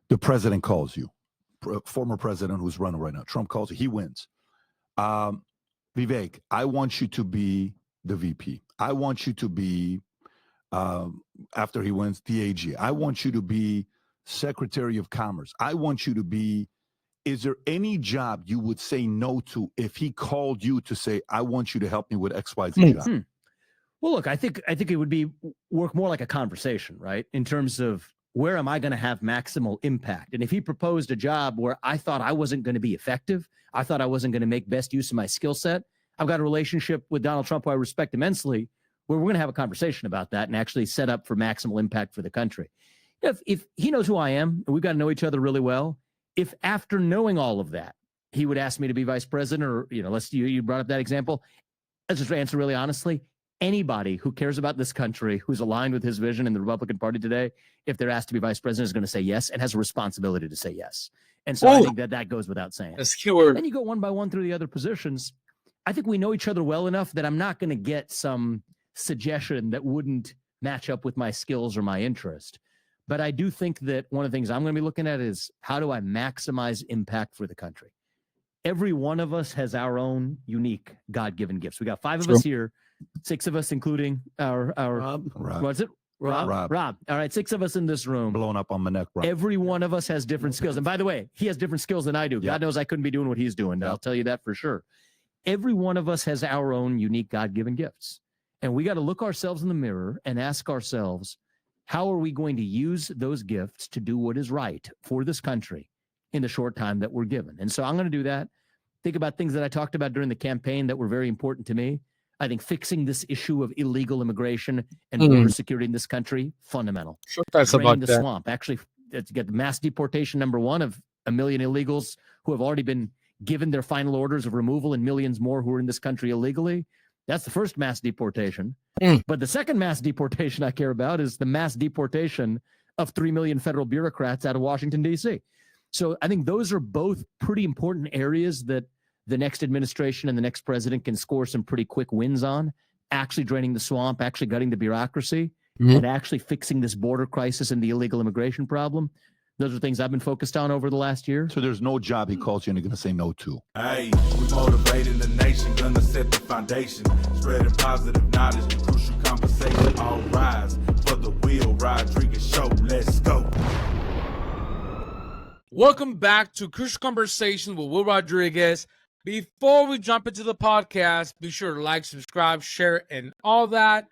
The president calls you, former president who's running right now. Trump calls you. He wins. Vivek, I want you to be the VP. I want you to be, after he wins, the AG. I want you to be Secretary of Commerce. I want you to be, is there any job you would say no to if he called you to say, I want you to help me with XYZ job? Well, look, I think it would be work more like a conversation, right? In terms of where am I going to have maximal impact? And if he proposed a job where I thought I wasn't going to be effective, I thought I wasn't going to make best use of my skill set, I've got a relationship with Donald Trump who I respect immensely, where we're going to have a conversation about that and actually set up for maximal impact for the country. If he knows who I am, and we've got to know each other really well, if after knowing all of that, he would ask me to be vice president, or, you brought up that example, let's just answer really honestly, anybody who cares about this country, who's aligned with his vision in the Republican Party today, if they're asked to be vice president, is going to say yes and has a responsibility to say yes. And so I think that goes without saying. That's keyword. Then you go one by one through the other positions. I think we know each other well enough that I'm not going to get some suggestion that wouldn't match up with my skills or my interest. But I do think that one of the things I'm going to be looking at is, how do I maximize impact for the country? Every one of us has our own unique God-given gifts. We got 5 of us here, 6 of us, including our Rob. What's it? Rob. All right, 6 of us in this room. Blowing up on my neck, Rob. Every one of us has different skills. And by the way, he has different skills than I do. God knows I couldn't be doing what he's doing. I'll tell you that for sure. Every one of us has our own unique God-given gifts. And we got to look ourselves in the mirror and ask ourselves, how are we going to use those gifts to do what is right for this country in the short time that we're given? And so I'm going to do that. Think about things that I talked about during the campaign that were very important to me. I think fixing this issue of illegal immigration and border security in this country, fundamental. Sure, that's Drain about the that. swamp. Actually, to get the mass deportation, number 1, of 1 million illegals who have already been given their final orders of removal, and millions more who are in this country illegally. That's the first mass deportation. But the second mass deportation I care about is the mass deportation of 3 million federal bureaucrats out of Washington, D.C. So I think those are both pretty important areas that the next administration and the next president can score some pretty quick wins on, actually draining the swamp, actually gutting the bureaucracy, and actually fixing this border crisis and the illegal immigration problem. Those are things I've been focused on over the last year. So there's no job he calls you and you're going to say no to. Hey, we motivating the nation, gonna set the foundation, spreading positive knowledge and crucial conversation. All rise for the Will Rodriguez Show. Let's go. Welcome back to Crucial Conversation with Will Rodriguez. Before we jump into the podcast, be sure to like, subscribe, share, and all that.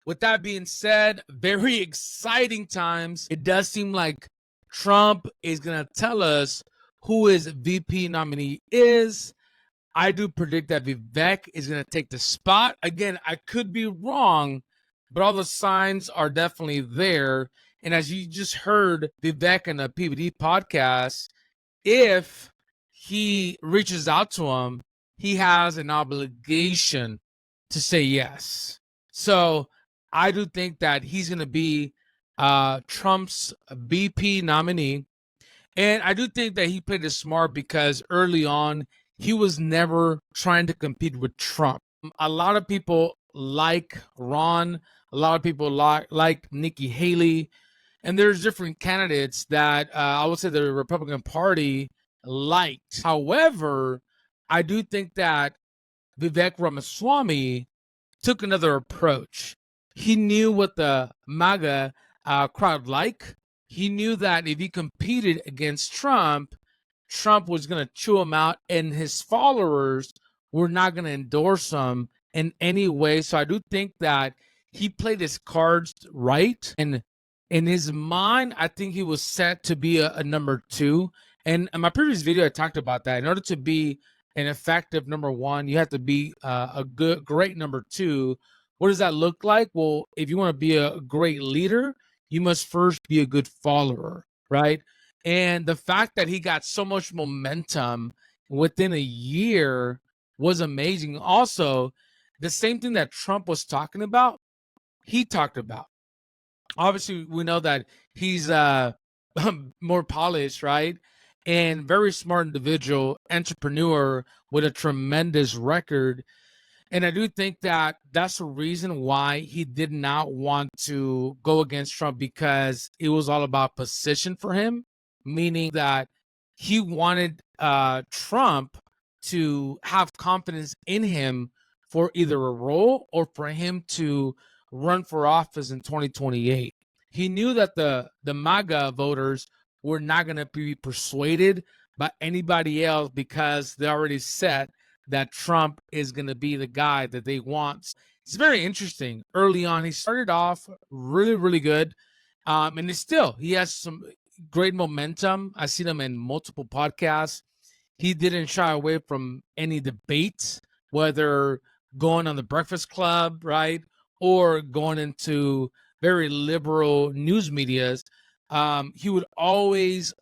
With that being said, very exciting times. It does seem like Trump is going to tell us who his VP nominee is. I do predict that Vivek is going to take the spot. Again, I could be wrong, but all the signs are definitely there. And as you just heard Vivek in the PBD podcast, if he reaches out to him, he has an obligation to say yes. So I do think that he's going to be Trump's VP nominee. And I do think that he played it smart because early on, he was never trying to compete with Trump. A lot of people like Ron. A lot of people like Nikki Haley. And there's different candidates that I would say the Republican Party liked. However, I do think that Vivek Ramaswamy took another approach. He knew what the MAGA crowd like. He knew that if he competed against Trump, Trump was going to chew him out, and his followers were not going to endorse him in any way. So I do think that he played his cards right. And in his mind, I think he was set to be a number 2. And in my previous video, I talked about that. In order to be an effective number 1, you have to be a great number 2. What does that look like? Well, if you want to be a great leader, you must first be a good follower, right? And the fact that he got so much momentum within a year was amazing. Also, the same thing that Trump was talking about, he talked about. Obviously, we know that he's more polished, right? And very smart individual, entrepreneur with a tremendous record. And I do think that that's the reason why he did not want to go against Trump, because it was all about position for him. meaning that he wanted Trump to have confidence in him for either a role or for him to run for office in 2028. He knew that the MAGA voters were not going to be persuaded by anybody else because they already set that Trump is going to be the guy that they want. It's very interesting. Early on, he started off really, really good. And it's still, he has some great momentum. I've seen him in multiple podcasts. He didn't shy away from any debates, whether going on the Breakfast Club, right, or going into very liberal news medias. He would always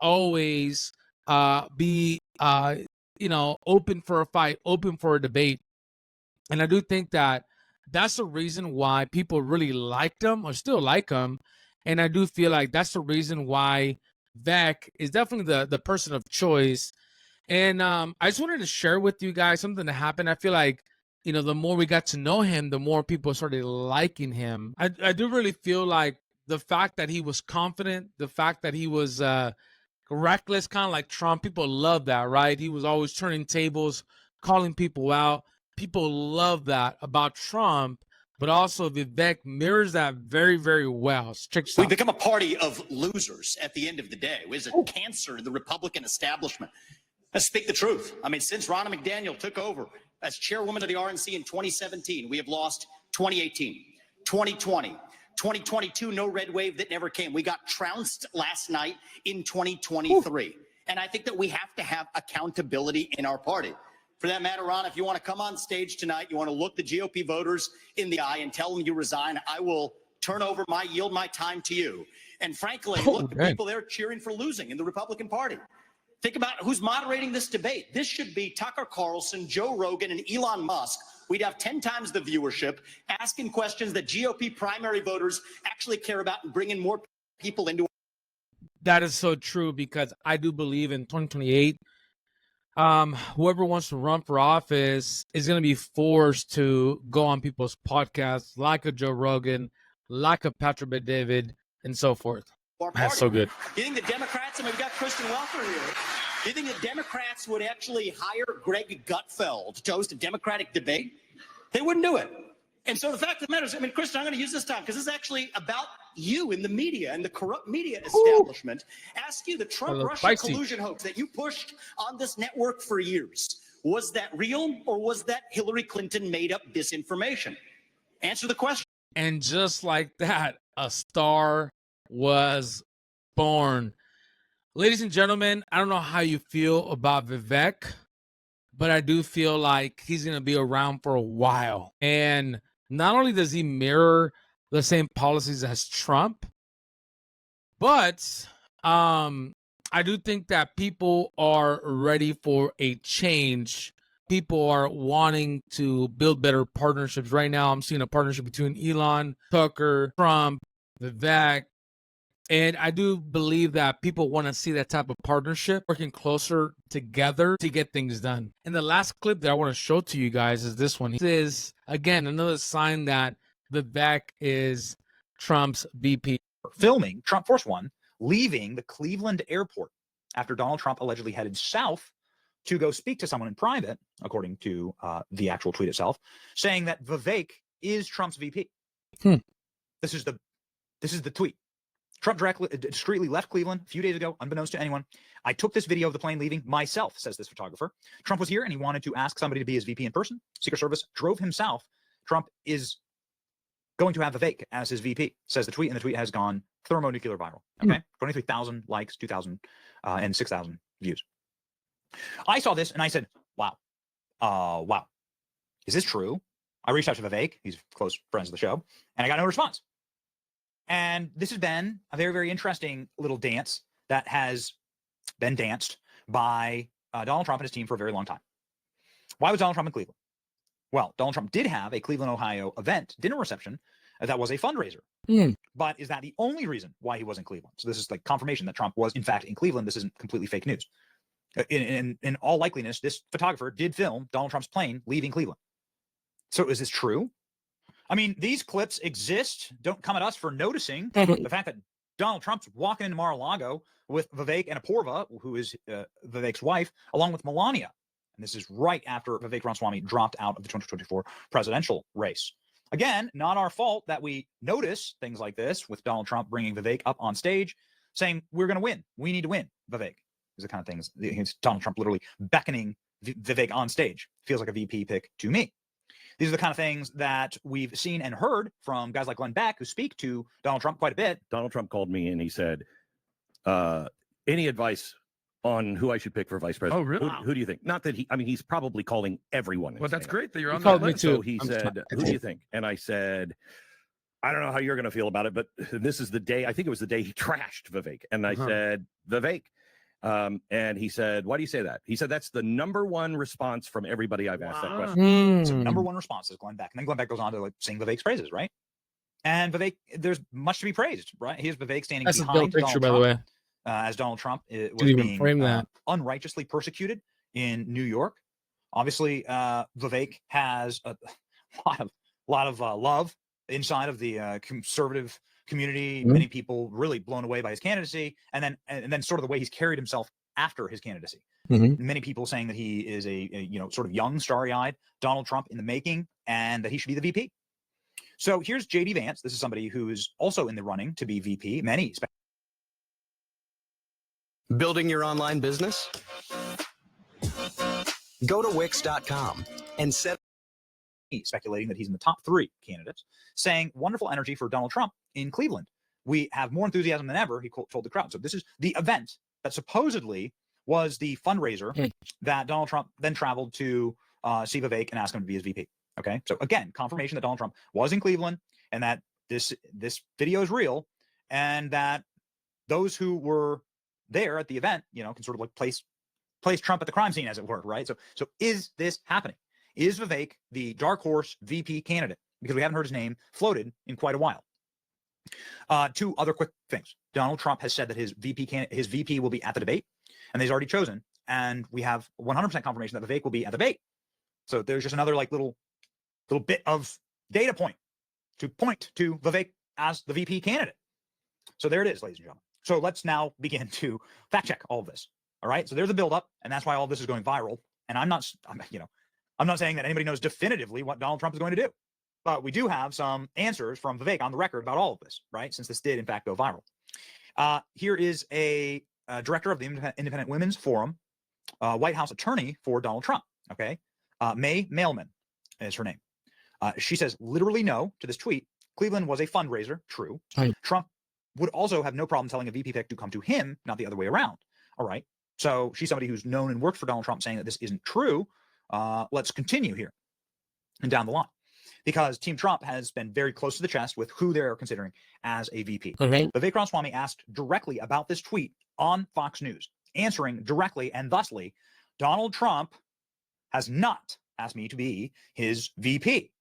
be, open for a fight, open for a debate. And I do think that that's the reason why people really liked him or still like him. And I do feel like that's the reason why Vivek is definitely the person of choice. And I just wanted to share with you guys something that happened. I feel like, the more we got to know him, the more people started liking him. I do really feel like the fact that he was confident, the fact that he was reckless, kind of like Trump, people love that, right? He was always turning tables, calling people out. People love that about Trump, but also Vivek mirrors that very, very well. Check this out. We've become a party of losers at the end of the day. It was a cancer to the Republican establishment. Let's speak the truth. I mean, since Ronna McDaniel took over as chairwoman of the RNC in 2017, we have lost 2018, 2020, 2022, no red wave that never came. We got trounced last night in 2023. Ooh. And I think that we have to have accountability in our party. For that matter, Ron, if you want to come on stage tonight, you want to look the GOP voters in the eye and tell them you resign, I will yield my time to you. And frankly, look, the people there cheering for losing in the Republican Party. Think about who's moderating this debate. This should be Tucker Carlson, Joe Rogan, and Elon Musk. We'd have 10 times the viewership, asking questions that GOP primary voters actually care about and bringing more people into. That is so true, because I do believe in 2028, whoever wants to run for office is going to be forced to go on people's podcasts like a Joe Rogan, like a Patrick Bet-David, and so forth. That's so good. Do you think the Democrats, and we've got Kristen Welker here, do you think the Democrats would actually hire Greg Gutfeld to host a Democratic debate? They wouldn't do it. And so the fact of the matter is, I mean, Kristen, I'm going to use this time because this is actually about you in the media and the corrupt media establishment. Ask you, the Trump-Russia collusion hoax that you pushed on this network for years, was that real, or was that Hillary Clinton made up disinformation? Answer the question. And just like that, a star was born. Ladies and gentlemen, I don't know how you feel about Vivek, but I do feel like he's going to be around for a while. And not only does he mirror the same policies as Trump, but I do think that people are ready for a change. People are wanting to build better partnerships. Right now, I'm seeing a partnership between Elon, Tucker, Trump, Vivek. And I do believe that people want to see that type of partnership, working closer together to get things done. And the last clip that I want to show to you guys is this one. This is, again, another sign that Vivek is Trump's VP. Filming Trump Force One leaving the Cleveland airport after Donald Trump allegedly headed south to go speak to someone in private, according to the actual tweet itself, saying that Vivek is Trump's VP. This is the tweet. Trump discreetly left Cleveland a few days ago, unbeknownst to anyone. I took this video of the plane leaving myself, says this photographer. Trump was here and he wanted to ask somebody to be his VP in person. Secret Service drove him south. Trump is going to have Vivek as his VP, says the tweet, and the tweet has gone thermonuclear viral. Okay, 23,000 likes, 2,000 and 6,000 views. I saw this and I said, wow, wow, is this true? I reached out to Vivek, he's close friends of the show, and I got no response. And this has been a very, very interesting little dance that has been danced by Donald Trump and his team for a very long time. Why was Donald Trump in Cleveland? Well, Donald Trump did have a Cleveland, Ohio event, dinner reception, that was a fundraiser. But is that the only reason why he was in Cleveland? So this is like confirmation that Trump was, in fact, in Cleveland. This isn't completely fake news. In all likeliness, this photographer did film Donald Trump's plane leaving Cleveland. So is this true? I mean, these clips exist. Don't come at us for noticing the fact that Donald Trump's walking into Mar-a-Lago with Vivek and Apoorva, who is Vivek's wife, along with Melania. And this is right after Vivek Ramaswamy dropped out of the 2024 presidential race. Again, not our fault that we notice things like this with Donald Trump bringing Vivek up on stage, saying, we're going to win. We need to win, Vivek. These are the kind of things. Donald Trump literally beckoning Vivek on stage. Feels like a VP pick to me. These are the kind of things that we've seen and heard from guys like Glenn Beck, who speak to Donald Trump quite a bit. Donald Trump called me and he said, any advice on who I should pick for vice president? Oh, really? Who do you think? Not that he's probably calling everyone. Well, that's great that you're on called that me list. too. So he said, who do you think? And I said, I don't know how you're going to feel about it, but this is the day, I think it was the day he trashed Vivek. And I said, Vivek. And he said, why do you say that? He said, that's the number one response from everybody I've asked that question. So number one response is Glenn Beck. And then Glenn Beck goes on to sing Vivek's praises, right? And Vivek, there's much to be praised, right? Here's Vivek standing That's a behind dope picture, Donald by the Trump, way. as Donald Trump was even frame being that. unrighteously persecuted in New York. Obviously, Vivek has a lot of love inside of the conservative community. Many people really blown away by his candidacy, and then sort of the way he's carried himself after his candidacy. Many people saying that he is a sort of young, starry-eyed Donald Trump in the making, and that he should be the VP. So here's JD Vance. This is somebody who is also in the running to be VP. Many Building your online business? Go to Wix.com and set speculating that he's in the top 3 candidates, saying wonderful energy for Donald Trump in Cleveland. We have more enthusiasm than ever, he told the crowd. So this is the event that supposedly was the fundraiser that Donald Trump then traveled to see Vivek and ask him to be his VP. Okay, so again, confirmation that Donald Trump was in Cleveland and that this video is real, and that those who were there at the event, can sort of like place Trump at the crime scene, as it were, right? So is this happening? Is Vivek the dark horse VP candidate? Because we haven't heard his name floated in quite a while. 2 other quick things. Donald Trump has said that his VP will be at the debate, and he's already chosen. And we have 100% confirmation that Vivek will be at the debate. So there's just another little bit of data point to Vivek as the VP candidate. So there it is, ladies and gentlemen. So let's now begin to fact check all of this. All right. So there's a buildup, and that's why all this is going viral. And I'm not saying that anybody knows definitively what Donald Trump is going to do, but we do have some answers from Vivek on the record about all of this, right? Since this did in fact go viral. Here is a director of the Independent Women's Forum, White House attorney for Donald Trump. Okay. May Mailman is her name. She says literally no to this tweet. Cleveland was a fundraiser. True. Right. Trump would also have no problem telling a VP pick to come to him, not the other way around. All right. So she's somebody who's known and worked for Donald Trump, saying that this isn't true. Let's continue here and down the line, because Team Trump has been very close to the chest with who they're considering as a VP. Vivek Ramaswamy asked directly about this tweet on Fox News, answering directly and thusly, Donald Trump has not asked me to be his VP.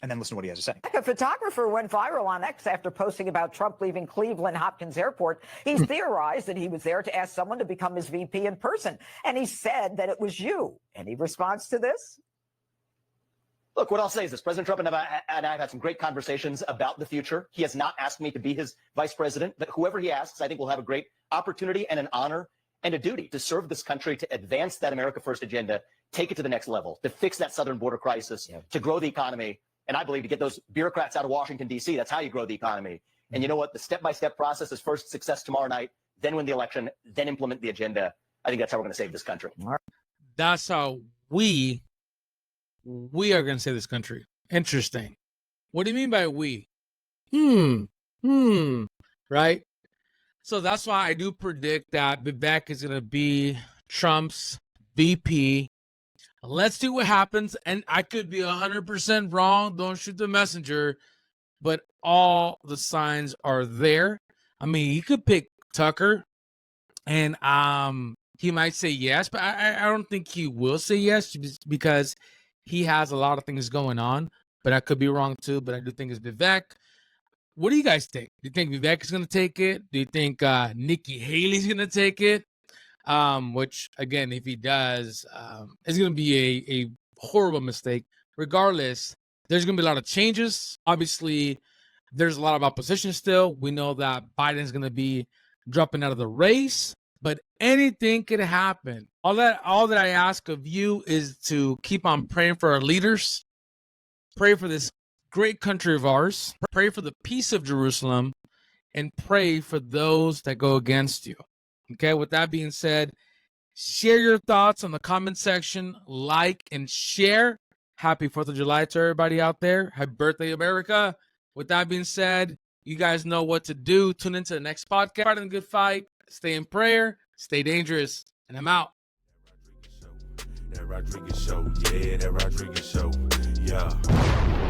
And then listen to what he has to say. A photographer went viral on X after posting about Trump leaving Cleveland Hopkins Airport. He theorized that he was there to ask someone to become his VP in person. And he said that it was you. Any response to this? Look, what I'll say is this. President Trump and I have had some great conversations about the future. He has not asked me to be his vice president, but whoever he asks, I think will have a great opportunity and an honor and a duty to serve this country, to advance that America First agenda, take it to the next level, to fix that southern border crisis, to grow the economy. And I believe to get those bureaucrats out of Washington, D.C., that's how you grow the economy. And you know what? The step-by-step process is first success tomorrow night, then win the election, then implement the agenda. I think that's how we're going to save this country. That's how we are going to save this country. Interesting. What do you mean by we? Right? So that's why I do predict that Vivek is going to be Trump's VP. Let's see what happens. And I could be 100% wrong. Don't shoot the messenger. But all the signs are there. I mean, he could pick Tucker. And he might say yes. But I don't think he will say yes, because he has a lot of things going on. But I could be wrong too. But I do think it's Vivek. What do you guys think? Do you think Vivek is going to take it? Do you think Nikki Haley's going to take it? Which, again, if he does, it's going to be a horrible mistake. Regardless, there's going to be a lot of changes. Obviously, There's a lot of opposition still. We know that Biden's going to be dropping out of the race, but anything could happen. All that I ask of you is to keep on praying for our leaders, pray for this great country of ours, pray for the peace of Jerusalem, and pray for those that go against you. Okay, with that being said, share your thoughts on the comment section, like and share. Happy 4th of July to everybody out there. Happy birthday, America. With that being said, you guys know what to do. Tune into the next podcast. Fight in the good fight. Stay in prayer. Stay dangerous. And I'm out. That Rodriguez show, yeah, that Rodriguez show, yeah.